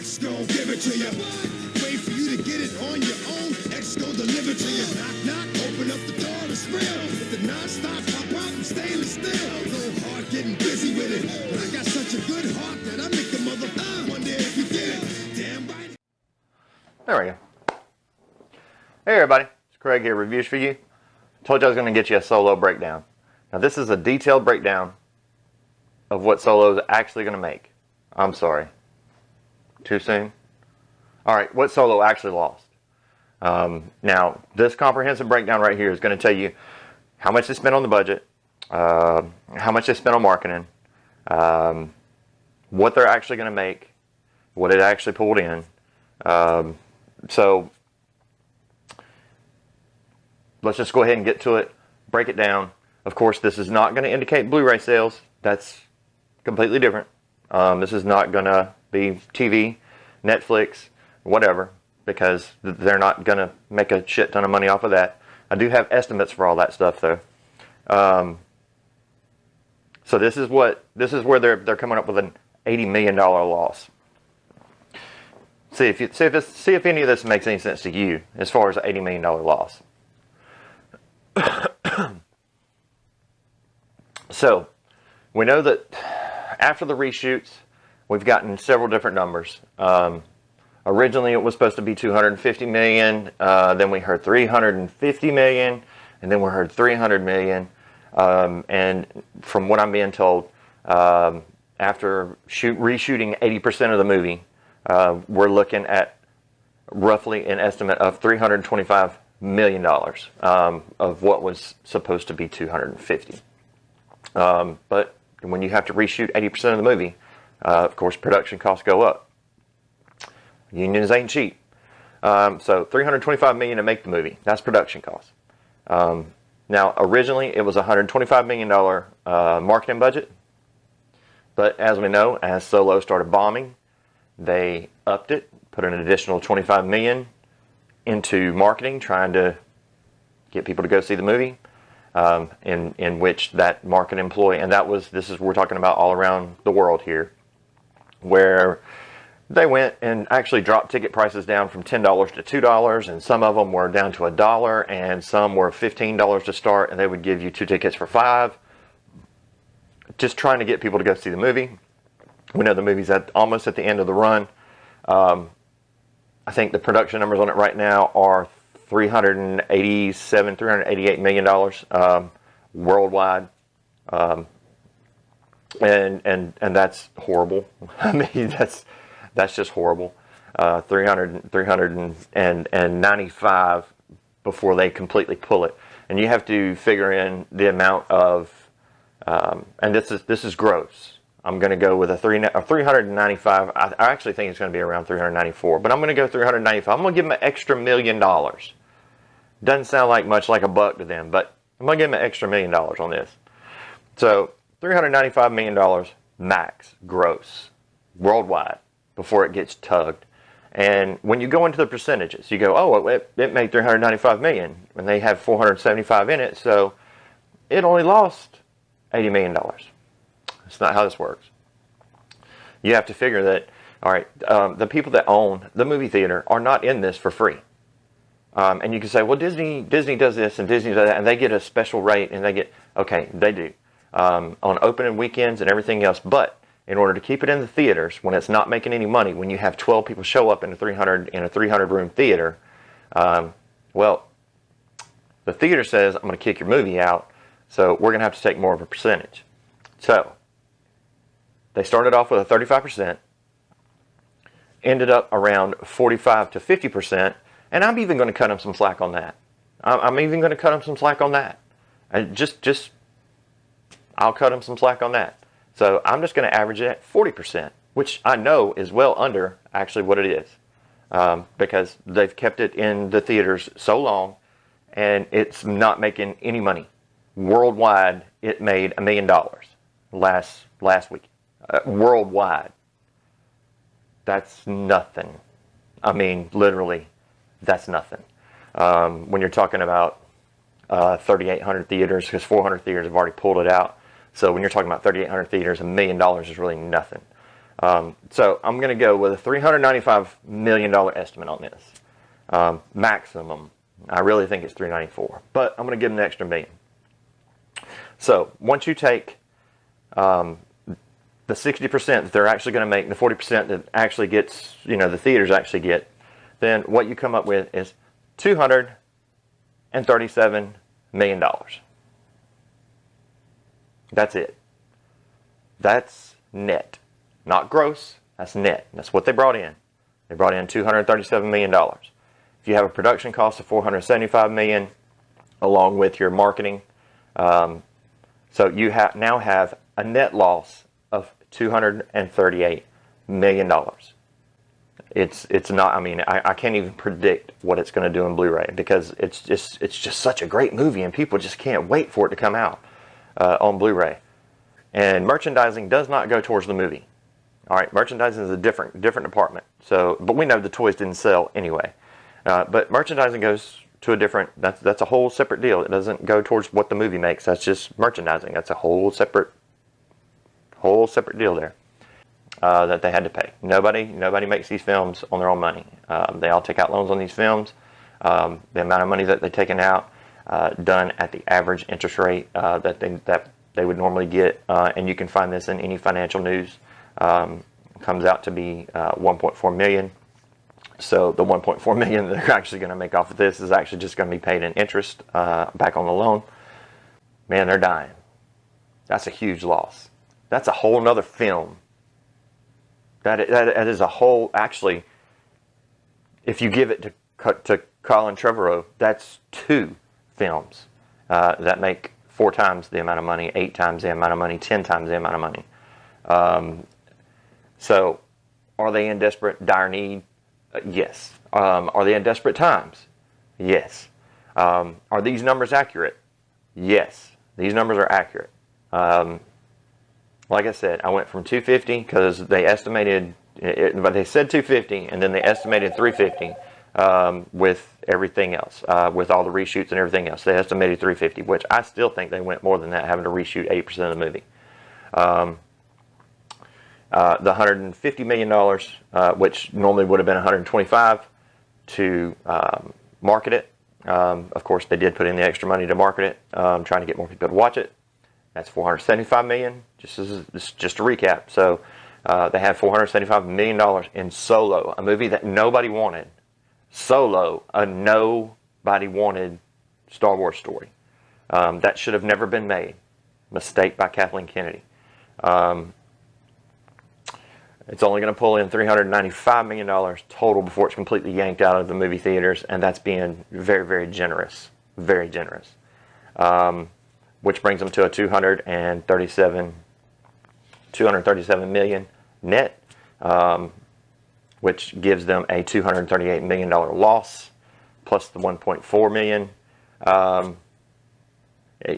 X gon' give it to you. Wait for you to get it on your own. X gon' deliver to you. Knock, knock, open up the door, it's real. With the non-stop pop out and stainless steel. Go hard getting busy with it. But I got such a good heart that I make the mother wonder if you get it. Damn right. There we go. Hey everybody, it's Craig here, Reviews for You. Told you I was going to get you a Solo breakdown. Now this is a detailed breakdown of what Solo is actually going to make. I'm sorry. Too soon? Alright, what Solo actually lost. Now, this comprehensive breakdown right here is going to tell you how much they spent on the budget, how much they spent on marketing, what they're actually going to make, what it actually pulled in. So, let's just go ahead and get to it, break it down. Of course, this is not going to indicate Blu-ray sales. That's completely different. This is not going to be TV, Netflix, whatever, because they're not going to make a shit ton of money off of that. I do have estimates for all that stuff, though. So this is where they're coming up with an $80 million loss. See if any of this makes any sense to you as far as an $80 million loss. So we know that after the reshoots, we've gotten several different numbers. Originally, it was supposed to be $250 million. Then we heard $350 million, and then we heard $300 million. And from what I'm being told, after reshooting 80% of the movie, we're looking at roughly an estimate of $325 million of what was supposed to be $250. But when you have to reshoot 80% of the movie, of course, production costs go up. Unions ain't cheap. So $325 million to make the movie. That's production costs. Now, originally, it was a $125 million marketing budget. But as we know, as Solo started bombing, they upped it, put an additional $25 million into marketing, trying to get people to go see the movie. In which that market employee, and we're talking about all around the world here, where they went and actually dropped ticket prices down from $10 to $2, and some of them were down to $1, and some were $15 to start, and they would give you 2 tickets for $5, just trying to get people to go see the movie. We know the movie's almost at the end of the run. I think the production numbers on it right now are $388 million worldwide, and that's horrible. I mean, that's just horrible. 395 before they completely pull it, and you have to figure in the amount of, and this is gross. I'm going to go with a 395. I actually think it's going to be around 394, but I'm going to go 395. I'm going to give them an extra $1 million. Doesn't sound like much, like a buck to them, but I'm going to give them an extra $1 million on this. So $395 million max gross worldwide before it gets tugged. And when you go into the percentages, you go, oh, it made $395 million, and they have $475 in it, so it only lost $80 million. That's not how this works. You have to figure that, all right, the people that own the movie theater are not in this for free. And you can say, well, Disney does this and Disney does that, and they get a special rate, and okay, they do, on opening weekends and everything else. But in order to keep it in the theaters, when it's not making any money, when you have 12 people show up in a 300 room theater, well, the theater says, I'm going to kick your movie out, so we're going to have to take more of a percentage. So they started off with a 35%, ended up around 45 to 50%, and I'm even going to cut them some slack on that. I'm even going to cut them some slack on that. I'll cut them some slack on that. So I'm just going to average it at 40%, which I know is well under actually what it is, because they've kept it in the theaters so long, and it's not making any money. Worldwide, it made $1 million last week. Worldwide. That's nothing. I mean, literally, that's nothing. When you're talking about 3,800 theaters, because 400 theaters have already pulled it out. So when you're talking about 3,800 theaters, $1 million is really nothing. So I'm going to go with a $395 million estimate on this. Maximum. I really think it's 394, but I'm going to give them an extra million. So once you take the 60% that they're actually going to make, and the 40% that actually gets, the theaters actually get, then what you come up with is $237 million. That's it. That's net. Not gross. That's net. That's what they brought in. They brought in $237 million. If you have a production cost of $475 million, along with your marketing, so you now have a net loss of $238 million. It's not. I mean, I can't even predict what it's going to do in Blu-ray, because it's just such a great movie, and people just can't wait for it to come out on Blu-ray. And merchandising does not go towards the movie. All right, merchandising is a different department. So, but we know the toys didn't sell anyway. But merchandising goes to a different. That's a whole separate deal. It doesn't go towards what the movie makes. That's just merchandising. That's a whole separate deal there that they had to pay. Nobody makes these films on their own money. They all take out loans on these films. The amount of money that they've taken out, done at the average interest rate that they would normally get, and you can find this in any financial news. Comes out to be 1.4 million. So the 1.4 million they're actually going to make off of this is actually just going to be paid in interest back on the loan. Man, they're dying. That's a huge loss. That's a whole nother film. That is a whole. Actually, if you give it to Colin Trevorrow, that's 2 films that make 4 times the amount of money, 8 times the amount of money, 10 times the amount of money. So, are they in desperate, dire need? Yes. Are they in desperate times? Yes. Are these numbers accurate? Yes. These numbers are accurate. Like I said, I went from 250 because they estimated, but they said 250, and then they estimated 350 with everything else, with all the reshoots and everything else. They estimated 350, which I still think they went more than that, having to reshoot 80% of the movie. The $150 million, which normally would have been $125 to market it. Of course, they did put in the extra money to market it, trying to get more people to watch it. That's $475 million. Just to recap. So they had $475 million in Solo, a movie that nobody wanted. Solo, a nobody wanted Star Wars story that should have never been made. Mistake by Kathleen Kennedy. It's only going to pull in $395 million total before it's completely yanked out of the movie theaters, and that's being very, very generous. Very generous. Which brings them to a 237 million net, which gives them a $238 million loss, plus the 1.4 million. If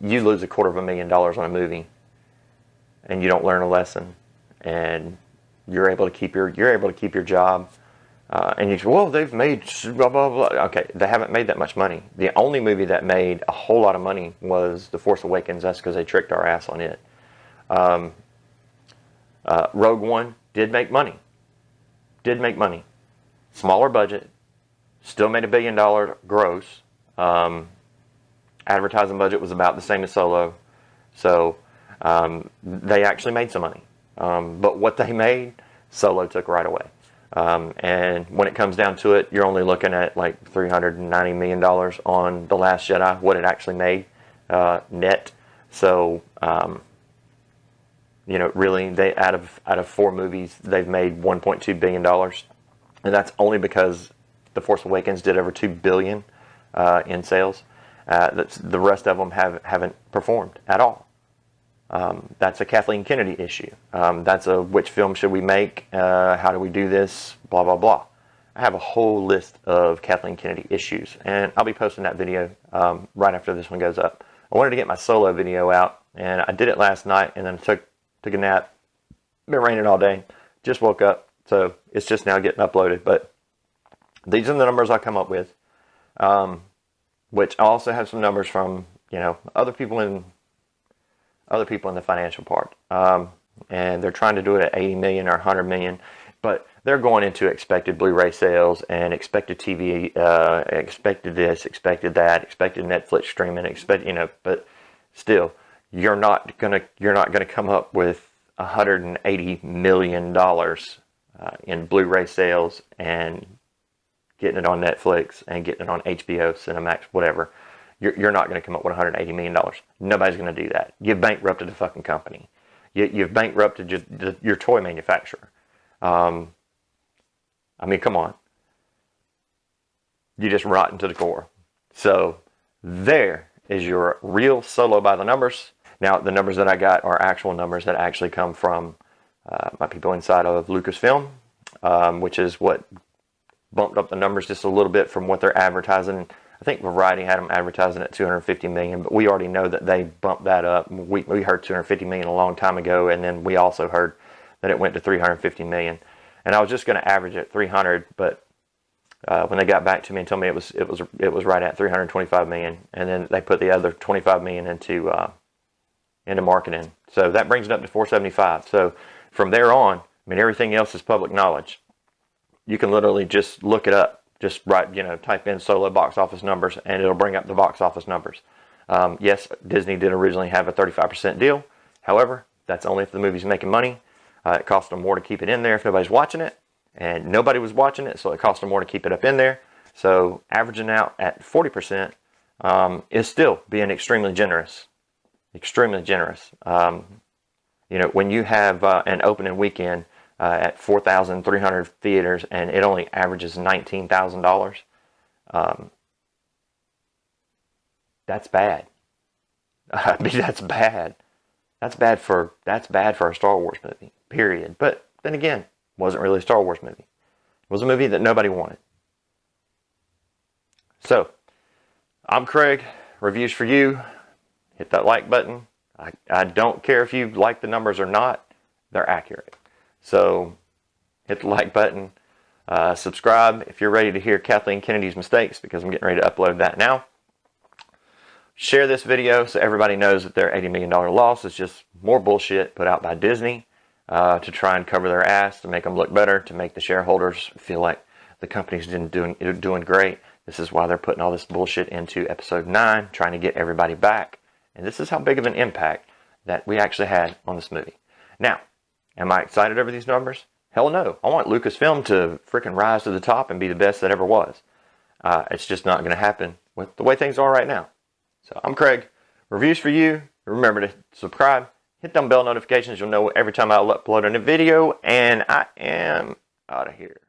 you lose $250,000 on a movie, and you don't learn a lesson, and you're able to keep your job, and you say, well, they've made blah blah blah. Okay, they haven't made that much money. The only movie that made a whole lot of money was The Force Awakens. That's because they tricked our ass on it. Rogue One did make money. Smaller budget, still made $1 billion gross. Advertising budget was about the same as Solo, so. They actually made some money, but what they made, Solo took right away. And when it comes down to it, you're only looking at like $390 million on The Last Jedi, what it actually made net. So, really, they out of 4 movies, they've made $1.2 billion, and that's only because The Force Awakens did over $2 billion in sales. The rest of them haven't performed at all. That's a Kathleen Kennedy issue. That's a which film should we make? How do we do this? Blah, blah, blah. I have a whole list of Kathleen Kennedy issues, and I'll be posting that video right after this one goes up. I wanted to get my Solo video out, and I did it last night, and then took a nap. Been raining all day. Just woke up, so it's just now getting uploaded. But these are the numbers I come up with, which I also have some numbers from other people in the financial part. and they're trying to do it at 80 million or 100 million, but they're going into expected Blu-ray sales and expected TV, expected this, expected that, expected Netflix streaming, but still, you're not gonna come up with $180 million in Blu-ray sales and getting it on Netflix and getting it on HBO, Cinemax, whatever. You're not going to come up with $180 million. Nobody's going to do that. You've bankrupted the fucking company. You've bankrupted your toy manufacturer. I mean, come on. You just rotten to the core. So there is your real Solo by the numbers. Now, the numbers that I got are actual numbers that actually come from my people inside of Lucasfilm, which is what bumped up the numbers just a little bit from what they're advertising. I think Variety had them advertising at 250 million, but we already know that they bumped that up. We heard 250 million a long time ago, and then we also heard that it went to 350 million. And I was just going to average at 300, but when they got back to me and told me it was right at 325 million, and then they put the other 25 million into marketing. So that brings it up to 475. So from there on, I mean, everything else is public knowledge. You can literally just look it up. Just type in Solo box office numbers, and it'll bring up the box office numbers. Yes, Disney did originally have a 35% deal. However, that's only if the movie's making money. It cost them more to keep it in there if nobody's watching it, and nobody was watching it, so it cost them more to keep it up in there. So averaging out at 40% is still being extremely generous. Extremely generous. When you have an opening weekend at 4,300 theaters, and it only averages $19,000. That's bad. I mean, that's bad. That's bad for a Star Wars movie. Period. But then again, it wasn't really a Star Wars movie. It was a movie that nobody wanted. So, I'm Craig. Reviews for you. Hit that like button. I don't care if you like the numbers or not. They're accurate. So hit the like button, subscribe if you're ready to hear Kathleen Kennedy's mistakes, because I'm getting ready to upload that now. Share this video so everybody knows that their $80 million loss is just more bullshit put out by Disney to try and cover their ass, to make them look better, to make the shareholders feel like the company's doing great. This is why they're putting all this bullshit into episode 9, trying to get everybody back. And this is how big of an impact that we actually had on this movie. Now, am I excited over these numbers? Hell no. I want Lucasfilm to freaking rise to the top and be the best that ever was. It's just not going to happen with the way things are right now. So I'm Craig. Reviews for you. Remember to subscribe. Hit them bell notifications. You'll know every time I upload a new video. And I am out of here.